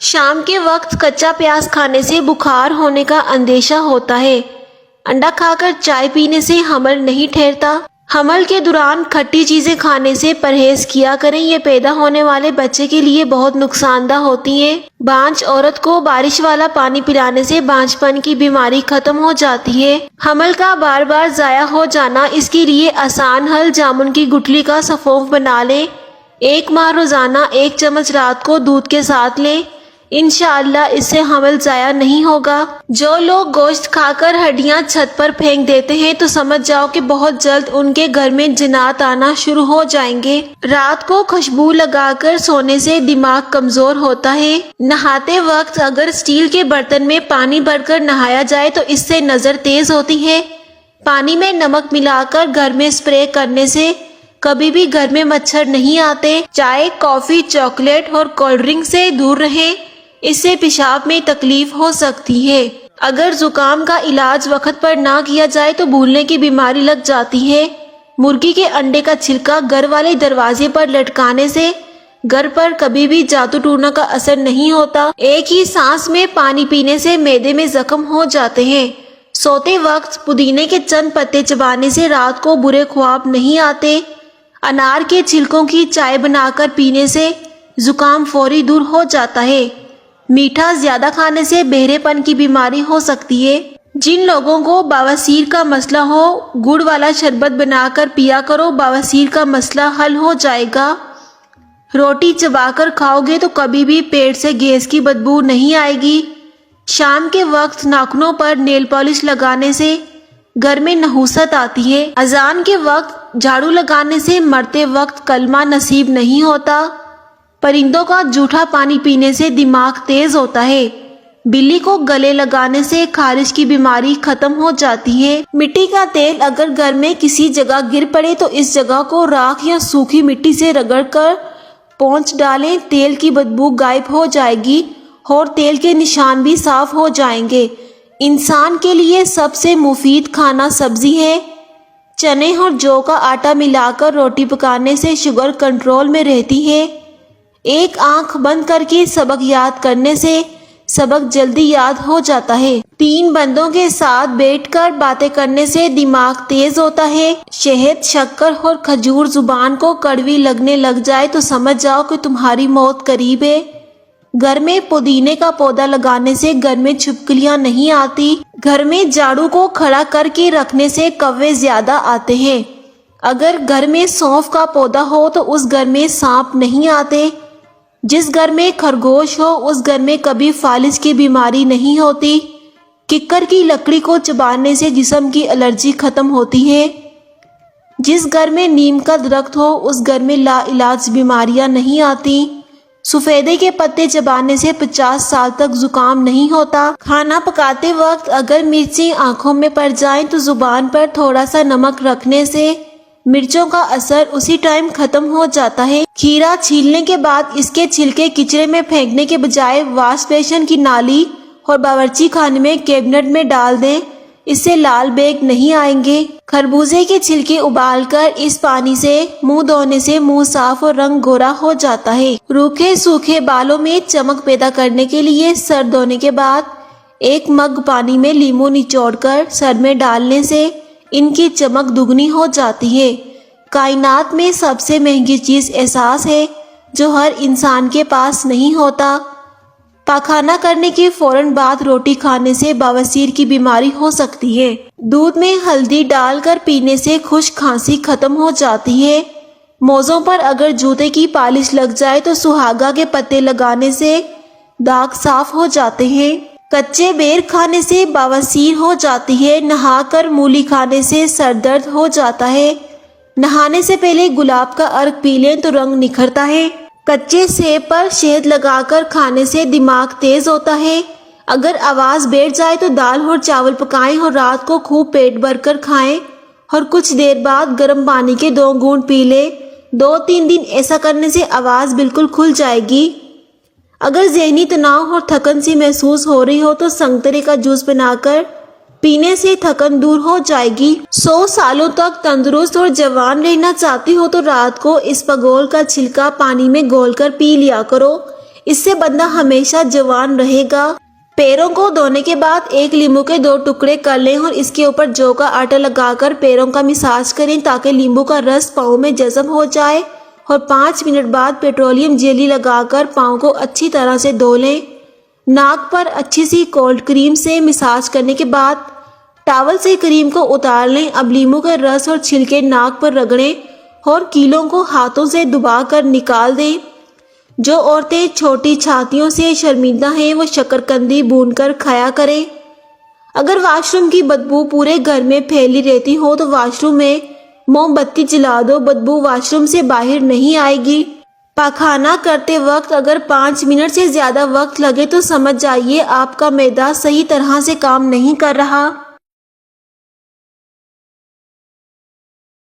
شام کے وقت کچا پیاز کھانے سے بخار ہونے کا اندیشہ ہوتا ہے۔ انڈا کھا کر چائے پینے سے حمل نہیں ٹھہرتا۔ حمل کے دوران کھٹی چیزیں کھانے سے پرہیز کیا کریں، یہ پیدا ہونے والے بچے کے لیے بہت نقصان دہ ہوتی ہیں۔ بانجھ عورت کو بارش والا پانی پلانے سے بانجھ پن کی بیماری ختم ہو جاتی ہے۔ حمل کا بار بار ضائع ہو جانا، اس کے لیے آسان حل جامن کی گٹھلی کا سفوف بنا لیں۔ 1 ماہ روزانہ 1 چمچ رات کو دودھ کے ساتھ لیں، انشاءاللہ اس سے حمل ضائع نہیں ہوگا۔ جو لوگ گوشت کھا کر ہڈیاں چھت پر پھینک دیتے ہیں تو سمجھ جاؤ کہ بہت جلد ان کے گھر میں جنات آنا شروع ہو جائیں گے۔ رات کو خوشبو لگا کر سونے سے دماغ کمزور ہوتا ہے۔ نہاتے وقت اگر اسٹیل کے برتن میں پانی بھر کر نہایا جائے تو اس سے نظر تیز ہوتی ہے۔ پانی میں نمک ملا کر گھر میں اسپرے کرنے سے کبھی بھی گھر میں مچھر نہیں آتے۔ چائے، کافی، چاکلیٹ اور کولڈ ڈرنک سے دور رہیں، اس سے پیشاب میں تکلیف ہو سکتی ہے۔ اگر زکام کا علاج وقت پر نہ کیا جائے تو بھولنے کی بیماری لگ جاتی ہے۔ مرغی کے انڈے کا چھلکا گھر والے دروازے پر لٹکانے سے گھر پر کبھی بھی جادو ٹونا کا اثر نہیں ہوتا۔ ایک ہی سانس میں پانی پینے سے معدے میں زخم ہو جاتے ہیں۔ سوتے وقت پودینے کے چند پتے چبانے سے رات کو برے خواب نہیں آتے۔ انار کے چھلکوں کی چائے بنا کر پینے سے زکام فوری دور ہو جاتا ہے۔ میٹھا زیادہ کھانے سے بہرے پن کی بیماری ہو سکتی ہے۔ جن لوگوں کو بواسیر کا مسئلہ ہو، گڑ والا شربت بنا کر پیا کرو، بواسیر کا مسئلہ حل ہو جائے گا۔ روٹی چبا کر کھاؤ گے تو کبھی بھی پیٹ سے گیس کی بدبو نہیں آئے گی۔ شام کے وقت ناخنوں پر نیل پالش لگانے سے گھر میں نحوست آتی ہے۔ اذان کے وقت جھاڑو لگانے سے مرتے وقت کلمہ نصیب نہیں ہوتا۔ پرندوں کا جھوٹا پانی پینے سے دماغ تیز ہوتا ہے۔ بلی کو گلے لگانے سے خارش کی بیماری ختم ہو جاتی ہے۔ مٹی کا تیل اگر گھر میں کسی جگہ گر پڑے تو اس جگہ کو راکھ یا سوکھی مٹی سے رگڑ کر پونچھ ڈالیں، تیل کی بدبو غائب ہو جائے گی اور تیل کے نشان بھی صاف ہو جائیں گے۔ انسان کے لیے سب سے مفید کھانا سبزی ہے۔ چنے اور جو کا آٹا ملا کر روٹی پکانے سے شوگر کنٹرول میں رہتی ہے۔ ایک آنکھ بند کر کے سبق یاد کرنے سے سبق جلدی یاد ہو جاتا ہے۔ 3 بندوں کے ساتھ بیٹھ کر باتیں کرنے سے دماغ تیز ہوتا ہے۔ شہد، شکر اور کھجور زبان کو کڑوی لگنے لگ جائے تو سمجھ جاؤ کہ تمہاری موت قریب ہے۔ گھر میں پودینے کا پودا لگانے سے گھر میں چھپکلیاں نہیں آتی۔ گھر میں جھاڑو کو کھڑا کر کے رکھنے سے کوے زیادہ آتے ہیں۔ اگر گھر میں سونف کا پودا ہو تو اس گھر میں سانپ نہیں آتے۔ جس گھر میں خرگوش ہو اس گھر میں کبھی فالج کی بیماری نہیں ہوتی۔ ککر کی لکڑی کو چبانے سے جسم کی الرجی ختم ہوتی ہے۔ جس گھر میں نیم کا درخت ہو اس گھر میں لا علاج بیماریاں نہیں آتی۔ سفیدے کے پتے چبانے سے 50 سال تک زکام نہیں ہوتا۔ کھانا پکاتے وقت اگر مرچیں آنکھوں میں پڑ جائیں تو زبان پر تھوڑا سا نمک رکھنے سے مرچوں کا اثر اسی ٹائم ختم ہو جاتا ہے۔ کھیرا چھیلنے کے بعد اس کے چھلکے کچرے میں پھینکنے کے بجائے واش بیسن کی نالی اور باورچی خانے میں کیبنٹ میں ڈال دیں، اس سے لال بیگ نہیں آئیں گے۔ خربوزے کے چھلکے ابال کر اس پانی سے منہ دھونے سے منہ صاف اور رنگ گورا ہو جاتا ہے۔ روکھے سوکھے بالوں میں چمک پیدا کرنے کے لیے سر دھونے کے بعد 1 مگ پانی میں لیموں نچوڑ کر سر میں ڈالنے سے ان کی چمک دگنی ہو جاتی ہے۔ کائنات میں سب سے مہنگی چیز احساس ہے جو ہر انسان کے پاس نہیں ہوتا۔ پاخانہ کرنے کے فوراً بعد روٹی کھانے سے بواسیر کی بیماری ہو سکتی ہے۔ دودھ میں ہلدی ڈال کر پینے سے خشک کھانسی ختم ہو جاتی ہے۔ موزوں پر اگر جوتے کی پالش لگ جائے تو سہاگا کے پتے لگانے سے داغ صاف ہو جاتے ہیں۔ کچے بیر کھانے سے بواسیر ہو جاتی ہے۔ نہا کر مولی کھانے سے سر درد ہو جاتا ہے۔ نہانے سے پہلے گلاب کا عرق پی لیں تو رنگ نکھرتا ہے۔ کچے سیب پر شہد لگا کر کھانے سے دماغ تیز ہوتا ہے۔ اگر آواز بیٹھ جائے تو دال اور چاول پکائیں اور رات کو خوب پیٹ بھر کر کھائیں اور کچھ دیر بعد گرم پانی کے 2 گھونٹ پی لیں۔ 2-3 دن ایسا کرنے سے آواز بالکل کھل جائے گی۔ اگر ذہنی تناؤ اور تھکن سی محسوس ہو رہی ہو تو سنگترے کا جوس بنا کر پینے سے تھکن دور ہو جائے گی۔ 100 سالوں تک تندرست اور جوان رہنا چاہتی ہو تو رات کو اسپغول کا چھلکا پانی میں گھول کر پی لیا کرو۔ اس سے بندہ ہمیشہ جوان رہے گا۔ پیروں کو دھونے کے بعد ایک لیمبو کے 2 ٹکڑے کر لیں اور اس کے اوپر جو کا آٹا لگا کر پیروں کا مساج کریں تاکہ لیمبو کا رس پاؤں میں جذب ہو جائے، اور 5 منٹ بعد پیٹرولیم جیلی لگا کر پاؤں کو اچھی طرح سے دھو لیں۔ ناک پر اچھی سی کولڈ کریم سے مساج کرنے کے بعد ٹاول سے کریم کو اتار لیں۔ اب لیمبو کا رس اور چھلکے ناک پر رگڑیں اور کیلوں کو ہاتھوں سے دبا کر نکال دیں۔ جو عورتیں چھوٹی چھاتیوں سے شرمندہ ہیں وہ شکرقندی بھون کر کھایا کریں۔ اگر واش روم کی بدبو پورے گھر میں پھیلی رہتی ہو تو واش روم میں موم بتی جلا دو، بدبو واش روم سے باہر نہیں آئے گی۔ پاخانہ کرتے وقت اگر 5 منٹ سے زیادہ وقت لگے تو سمجھ جائیے آپ کا معدہ صحیح طرح سے کام نہیں کر رہا۔